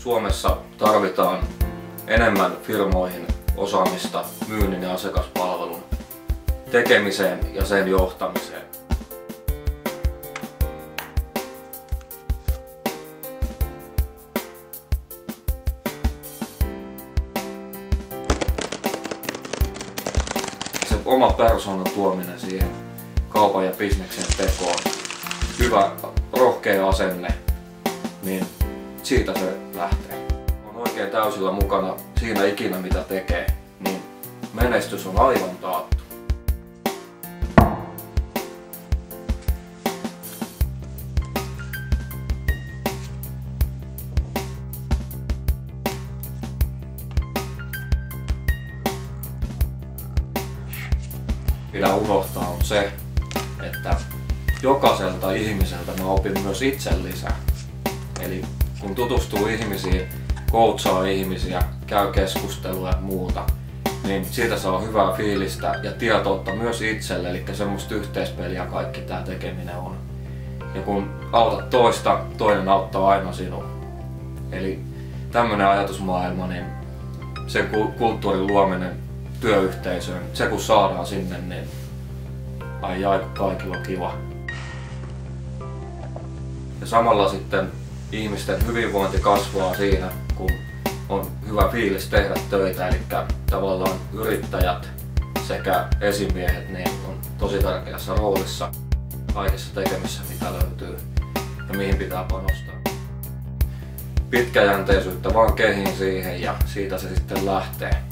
Suomessa tarvitaan enemmän firmoihin osaamista myynnin ja asiakaspalvelun tekemiseen ja sen johtamiseen. Se oma persoonan tuominen siihen kaupan ja bisneksen tekoon, hyvä rohkea asenne, niin siitä se lähtee. On oikein täysillä mukana siinä ikinä mitä tekee, niin menestys on aivan taattu. Pidä unohtaa on se, että jokaiselta ihmiseltä mä opin myös itse lisää. Eli kun tutustuu ihmisiin, coachaa ihmisiä, käy keskustelua ja muuta, niin siitä saa hyvää fiilistä ja tietoutta myös itselle, eli semmoista yhteispeliä kaikki tää tekeminen on. Ja kun autat toista, toinen auttaa aina sinua. Eli tämmönen ajatusmaailma, niin sen kulttuurin luominen työyhteisöön, se kun saadaan sinne, niin ai kaikilla on kiva. Ja samalla sitten ihmisten hyvinvointi kasvaa siinä, kun on hyvä fiilis tehdä töitä, eli tavallaan yrittäjät sekä esimiehet niin on tosi tärkeässä roolissa kaikessa tekemisessä, mitä löytyy ja mihin pitää panostaa. Pitkäjänteisyyttä vaan kehiin siihen ja siitä se sitten lähtee.